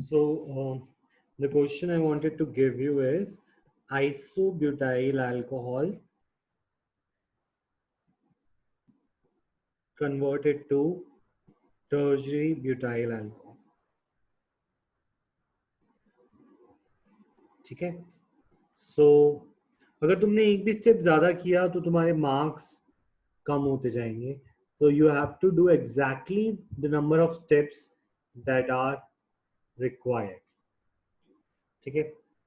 So the question I wanted to give you is isobutyl alcohol converted to tertiary butyl alcohol. ठीक है. सो अगर तुमने एक भी स्टेप ज़्यादा किया तो तुम्हारे मार्क्स कम होते जाएंगे. तो you have to do exactly the number of steps that are required. ठीक है.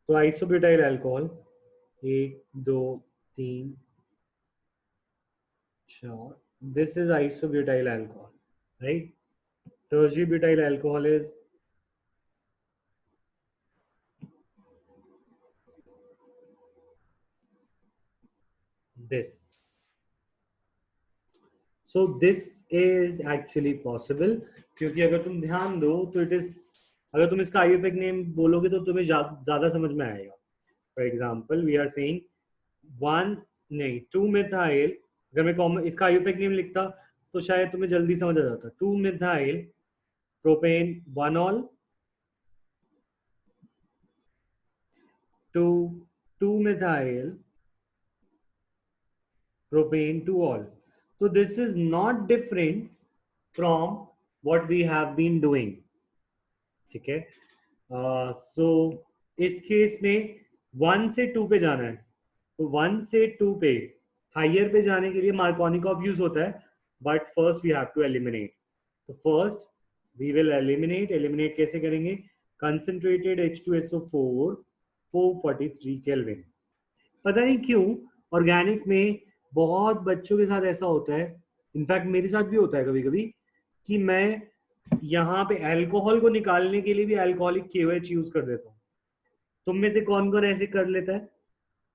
तो isobutyl alcohol 1 2 3 4. This is isobutyl alcohol, right? Tertiary butyl alcohol is this. So this is actually possible क्योंकि अगर तुम ध्यान दो तो इट इज, अगर तुम इसका आईयूपीएक नेम बोलोगे तो तुम्हें ज्यादा समझ में आएगा. For example we are saying one, नहीं, 2 मिथाइल. अगर मैं कॉमन इसका आईयूपीएक नेम लिखता तो शायद तुम्हें जल्दी समझ आ जाता. 2 methyl propane 1 ol to 2 methyl propane to all. So this is not different from what we have been doing. ठीक है. सो इस केस में 1 से 2 पे जाना है. तो 1 से 2 पे हाइयर पे जाने के लिए मार्कोनिकॉफ यूज होता है. But first we have to eliminate. तो फर्स्ट वी विल एलिमिनेट कैसे करेंगे? Concentrated H2SO4 443 kelvin. पता नहीं क्यों ऑर्गेनिक में बहुत बच्चों के साथ ऐसा होता है, इनफैक्ट मेरे साथ भी होता है कभी कभी, कि मैं यहाँ पे अल्कोहल को निकालने के लिए भी अल्कोहलिक KOH यूज कर देता हूँ. तुम में से कौन कौन ऐसे कर लेता है?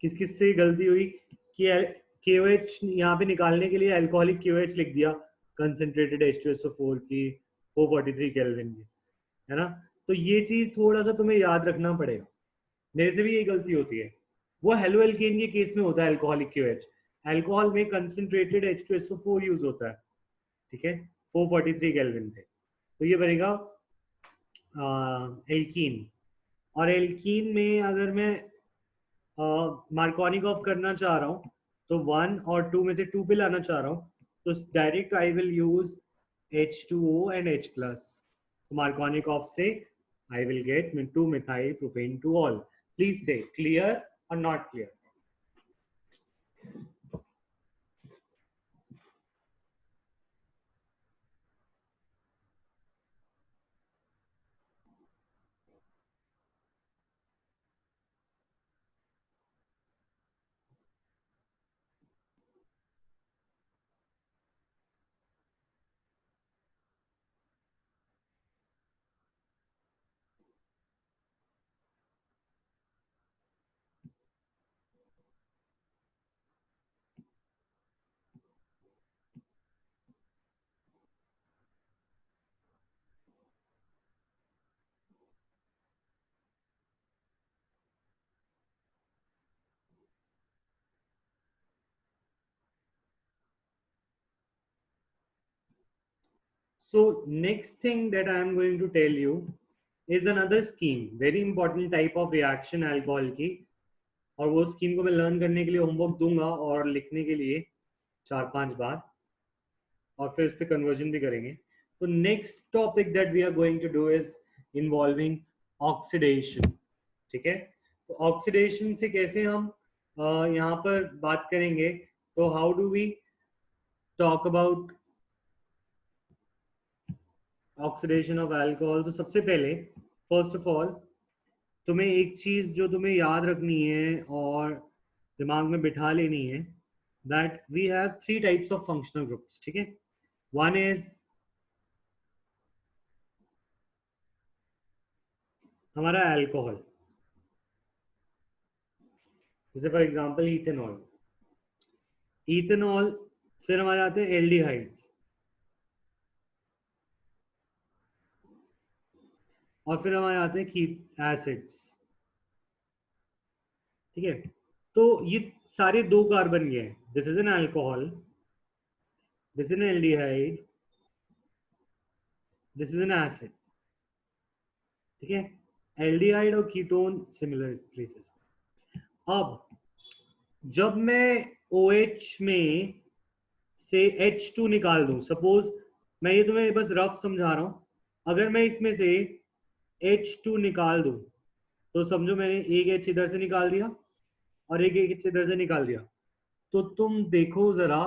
किस किस से गलती हुई कि KOH यहाँ पे निकालने के लिए अल्कोहलिक KOH लिख दिया कंसंट्रेटेड H2SO4 की 443 केल्विन की, है ना? तो ये चीज थोड़ा सा तुम्हें याद रखना पड़ेगा. मेरे से भी यही गलती होती है. वो हेलो एल्केन के केस में होता है अल्कोहलिक KOH. अल्कोहल में कंसंट्रेटेड H2SO4 यूज होता है. ठीक है. 443 केल्विन पे तो ये बनेगा एल्कीन. और एल्कीन में अगर मैं मार्कोनिकॉफ करना चाह रहा हूँ तो 1 और 2 में से 2 पे लाना चाह रहा हूँ तो direct I will use H2O and H plus. Markovnikov से I will get 2 methyl propane to all. Please say clear or not clear. So next thing that I am going to tell you is another scheme, very important type of reaction alcohol की. और वो scheme को मैं learn करने के लिए homework दूंगा और लिखने के लिए 4-5 बार, और फिर इस पे कन्वर्जन भी करेंगे. तो next topic that we are going to do is involving oxidation. ठीक है. तो ऑक्सीडेशन से कैसे हम यहाँ पर बात करेंगे. तो how do we talk about oxidation of alcohol. तो सबसे पहले फर्स्ट ऑफ ऑल तुम्हें एक चीज जो तुम्हें याद रखनी है और दिमाग में बिठा लेनी है, that we have 3 types of functional groups. ठीक है. वन इज हमारा अल्कोहल, जैसे फॉर एग्जांपल इथेनॉल. इथेनॉल. फिर हमारे आते हैं एल्डिहाइड्स, और फिर हमारे आते हैं एसिड्स. ठीक है. तो ये सारे 2 कार्बन के हैं. This is an alcohol, this is an aldehyde, this is an acid. ठीक है, एल्डिहाइड और कीटोन सिमिलर प्लेसेस। अब जब मैं OH में से H2 निकाल दूं, सपोज मैं ये तुम्हें बस रफ समझा रहा हूं, अगर मैं इसमें से H2 निकाल दूं तो समझो मैंने एक H इधर से निकाल दिया और एक H इधर से निकाल दिया, तो तुम देखो जरा,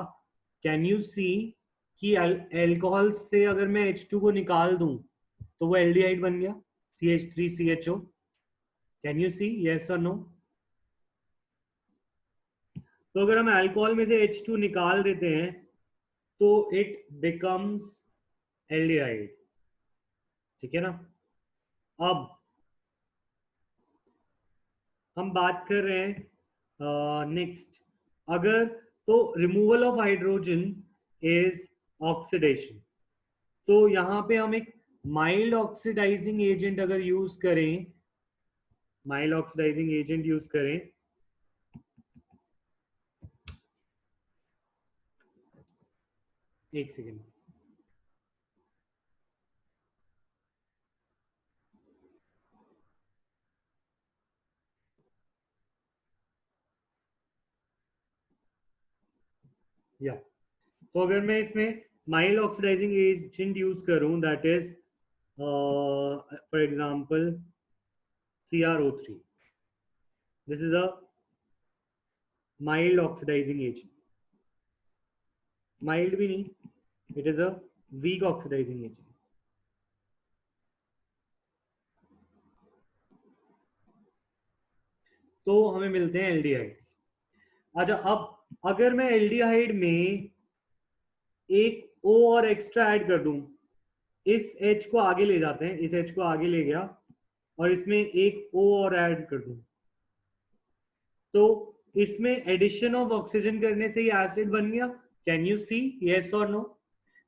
कैन यू सी कि एल्कोहल से अगर मैं H2 को निकाल दूं तो वो एल्डिहाइड बन गया, CH3CHO। Can you see, yes और नो? तो अगर हम अल्कोहल में से H2 निकाल देते हैं तो इट बिकम्स एल्डिहाइड, ठीक है ना। अब हम बात कर रहे हैं नेक्स्ट, अगर तो removal of hydrogen is oxidation, तो यहाँ पे हम एक माइल्ड ऑक्सीडाइजिंग एजेंट अगर यूज करें, माइल्ड ऑक्सीडाइजिंग एजेंट यूज करें, एक सेकेंड, या तो अगर मैं इसमें माइल्ड ऑक्सीडाइजिंग एजेंट यूज करूं, that is for example CrO3, this is a mild oxidising agent, mild भी नहीं, it is a weak oxidising agent. तो हमें मिलते हैं एल्डिहाइड्स। अच्छा, अब अगर मैं एल्डिहाइड में एक O और एक्स्ट्रा ऐड कर दूं, इस H को आगे ले जाते हैं, इस H को आगे ले गया और इसमें एक O और ऐड कर दूं, तो इसमें एडिशन ऑफ ऑक्सीजन करने से ही एसिड बन गया। कैन यू सी, यस और नो?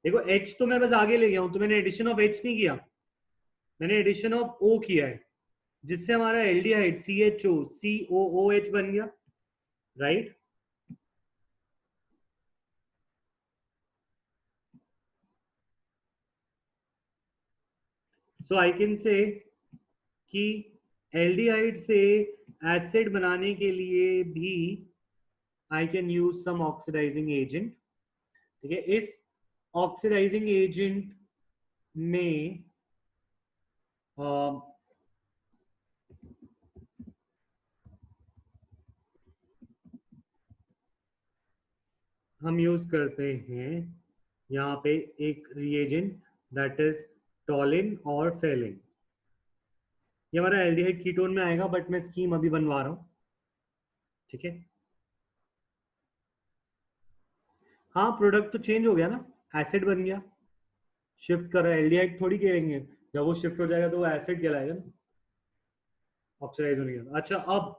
देखो H तो मैं बस आगे ले गया हूं, तो मैंने एडिशन ऑफ H नहीं किया, मैंने एडिशन ऑफ O किया है, जिससे हमारा एल्डिहाइड CHO COOH बन गया, right. So I can say कि एल्डिहाइड से एसिड बनाने के लिए भी I can use some oxidising agent, ठीक है। इस ऑक्सीडाइजिंग एजेंट में अ, हम यूज करते हैं यहाँ पे एक रिएजेंट, दैट इज टॉलिन और फेलिन। ये हमारा एल्डिहाइड कीटोन में आएगा, बट मैं स्कीम अभी बनवा रहा हूँ, ठीक है। हाँ, प्रोडक्ट तो चेंज हो गया ना, एसिड बन गया, शिफ्ट कर रहा है, एल्डिहाइड थोड़ी कहेंगे, जब वो शिफ्ट हो जाएगा तो वो एसिड कहलाएगा ना, ऑक्सीडाइज होने के बाद। अच्छा, अब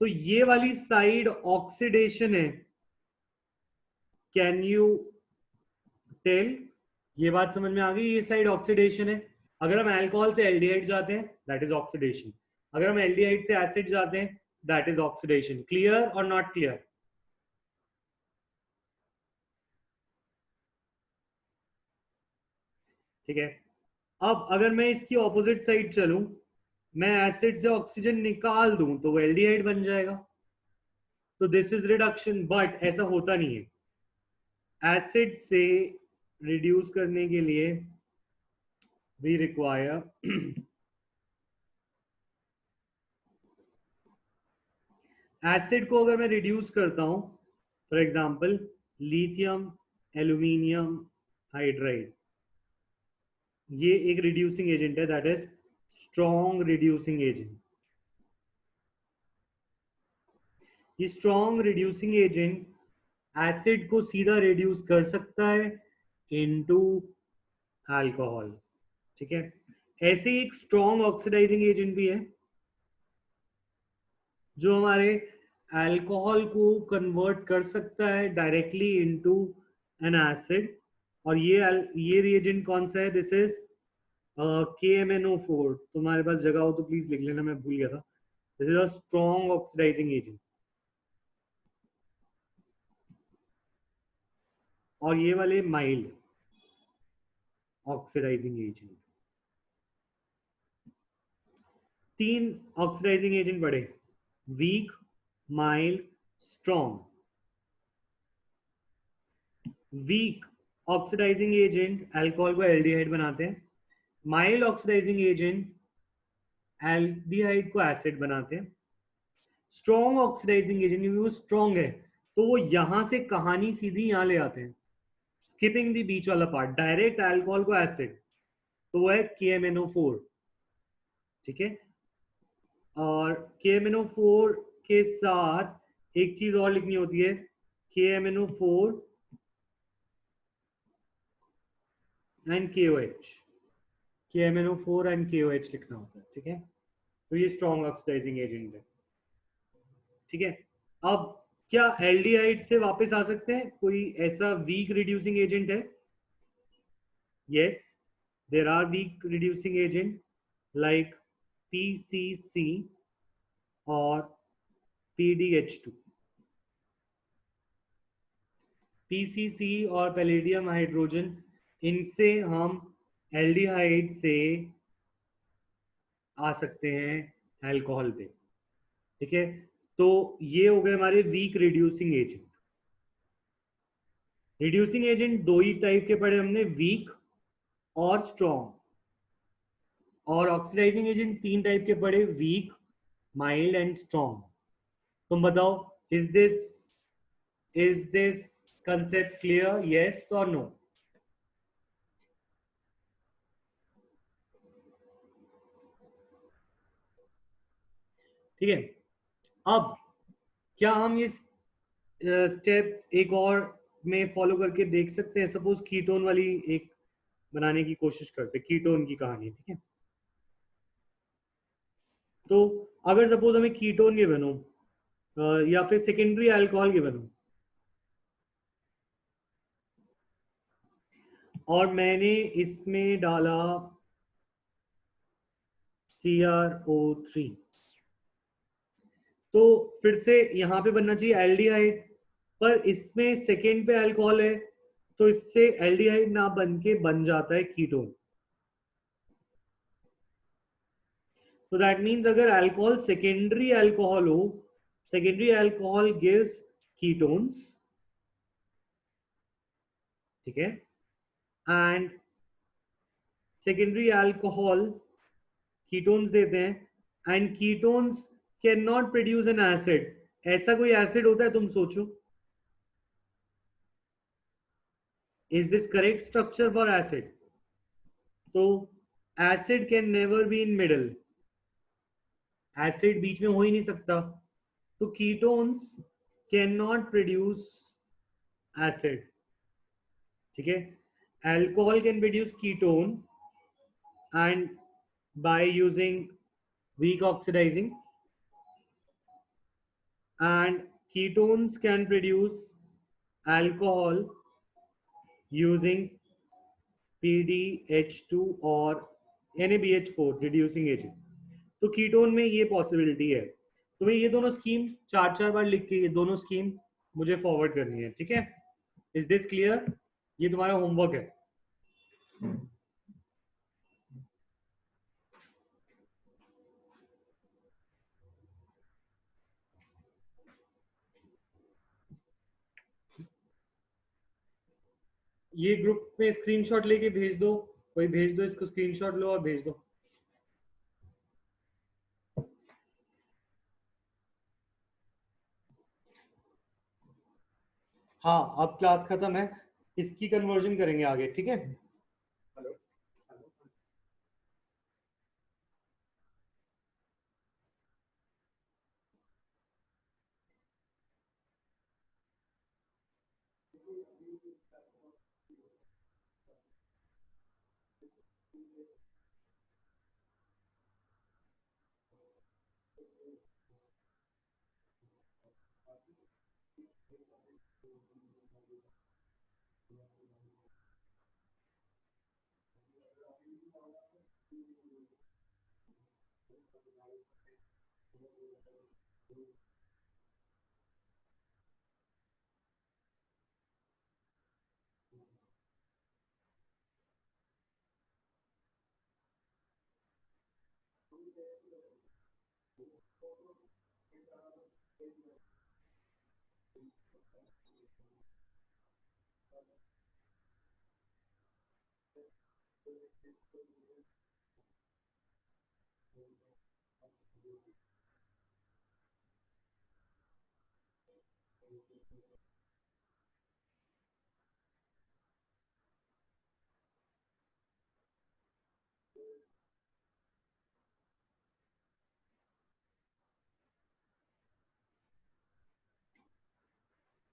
तो ये वाली साइड ऑक्सीडेशन है, कैन यू टेल? ये बात समझ में आ गई, ये साइड ऑक्सीडेशन है। अगर हम अल्कोहल से एल्डिहाइड जाते हैं, दैट इज ऑक्सीडेशन, अगर हम एल्डिहाइड से एसिड जाते हैं, दैट इज ऑक्सीडेशन। क्लियर और नॉट क्लियर? ठीक है। अब अगर मैं इसकी ऑपोजिट साइड चलूं, मैं एसिड से ऑक्सीजन निकाल दूं तो वो एल्डिहाइड बन जाएगा, तो दिस इज रिडक्शन, बट ऐसा होता नहीं है। एसिड से रिड्यूस करने के लिए वी रिक्वायर एसिड को अगर मैं रिड्यूस करता हूं, for example lithium aluminium hydride, ये एक रिड्यूसिंग एजेंट है, that is strong reducing agent. ये स्ट्रॉन्ग रिड्यूसिंग एजेंट एसिड को सीधा रिड्यूस कर सकता है इनटू अल्कोहल, ठीक है। ऐसे ही एक स्ट्रॉन्ग ऑक्सीडाइजिंग एजेंट भी है जो हमारे अल्कोहल को कन्वर्ट कर सकता है डायरेक्टली इनटू एन एसिड, और ये रिएजेंट कौन सा है? This is KMNO4। तुम्हारे पास जगह हो तो प्लीज लिख लेना, मैं भूल गया था। This is a strong oxidising agent, और ये वाले माइल्ड ऑक्सीडाइजिंग एजेंट। तीन ऑक्सीडाइजिंग एजेंट पढ़े, weak, mild, strong. Weak oxidising agent alcohol को एल्डिहाइड बनाते हैं, माइल्ड ऑक्सीडाइजिंग एजेंट एल्डिहाइड को एसिड बनाते हैं, स्ट्रॉन्ग ऑक्सीडाइजिंग एजेंट क्योंकि वो स्ट्रॉन्ग है तो वो यहां से कहानी सीधी यहां ले आते हैं, स्किपिंग द बीच वाला पार्ट, डायरेक्ट अल्कोहल को एसिड, तो वो है KMnO4। ठीक है, और KMnO4 के साथ एक चीज और लिखनी होती है, KMnO4 and KOH, KMnO4 and KOH लिखना होता है। ठीक है, तो ये स्ट्रॉन्ग ऑक्सीडाइजिंग एजेंट है। ठीक है, अब क्या एल्डिहाइड से वापस आ सकते हैं, कोई ऐसा वीक रिड्यूसिंग एजेंट है? Yes, there are weak reducing agent like PCC और PDH2। PCC और पैलेडियम हाइड्रोजन, इनसे हम एल्डिहाइड से आ सकते हैं अल्कोहल पे। ठीक है, तो ये हो गए हमारे weak reducing agent. Reducing agent दो ही टाइप के पढ़े हमने, वीक और स्ट्रॉन्ग। और ऑक्सीडाइजिंग एजेंट तीन टाइप के पढ़े, वीक, माइल्ड एंड स्ट्रॉन्ग। तुम बताओ, is this concept clear, yes और नो? ठीक है, अब क्या हम इस स्टेप एक और में फॉलो करके देख सकते हैं? सपोज कीटोन वाली एक बनाने की कोशिश करते, कीटोन की कहानी। ठीक है, तो अगर सपोज हमें कीटोन के बनो या फिर सेकेंडरी अल्कोहल के बनो, और मैंने इसमें डाला CrO3, तो फिर से यहां पे बनना चाहिए एल्डिहाइड, पर इसमें सेकेंड पे अल्कोहल है तो इससे एल्डिहाइड ना बन के बन जाता है कीटोन। तो दैट मीन्स अगर अल्कोहल सेकेंडरी अल्कोहल हो, सेकेंडरी अल्कोहल गिव्स कीटोन्स। ठीक है, एंड सेकेंडरी अल्कोहल कीटोन्स देते हैं, and ketones can not produce an acid. ऐसा कोई एसिड होता है, तुम सोचो, is this correct structure for acid? तो acid can never be in middle, acid बीच में हो ही नहीं सकता, तो ketones can not produce acid. ठीक है, alcohol can produce ketone and by using weak oxidizing, and ketones can produce alcohol using PDH2 और NaBH4 reducing agent। तो कीटोन में ये पॉसिबिलिटी है। तुम्हें ये दोनों स्कीम चार चार बार लिख के ये दोनों स्कीम मुझे फॉरवर्ड करनी है। ठीक है, इज दिस क्लियर? ये तुम्हारा होमवर्क है। ये ग्रुप में स्क्रीनशॉट लेके भेज दो, कोई भेज दो, इसको स्क्रीनशॉट लो और भेज दो। हाँ, अब क्लास खत्म है, इसकी कन्वर्जन करेंगे आगे। ठीक है,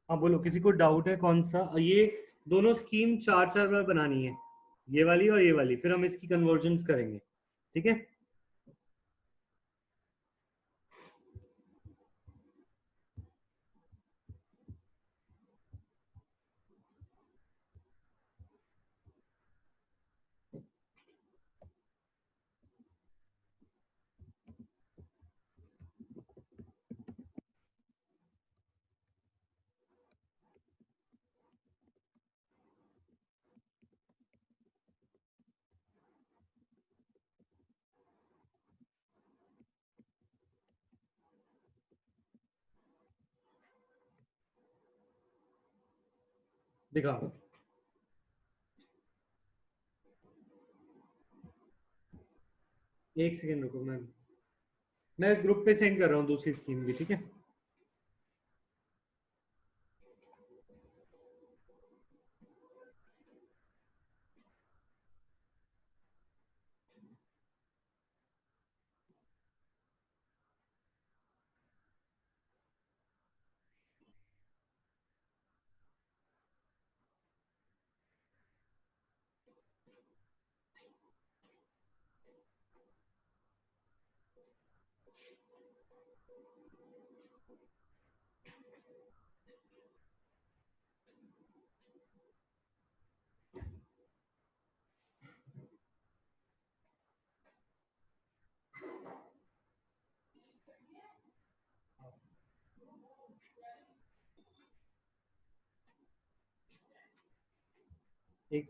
हाँ बोलो, किसी को डाउट है कौन सा ये? दोनों स्कीम चार चार बार बनानी है, ये वाली और ये वाली, फिर हम इसकी कन्वर्जन्स करेंगे। ठीक है। दिखाओ। एक सेकेंड रुको, मैं ग्रुप पे सेंड कर रहा हूँ दूसरी स्कीम भी, ठीक है। एक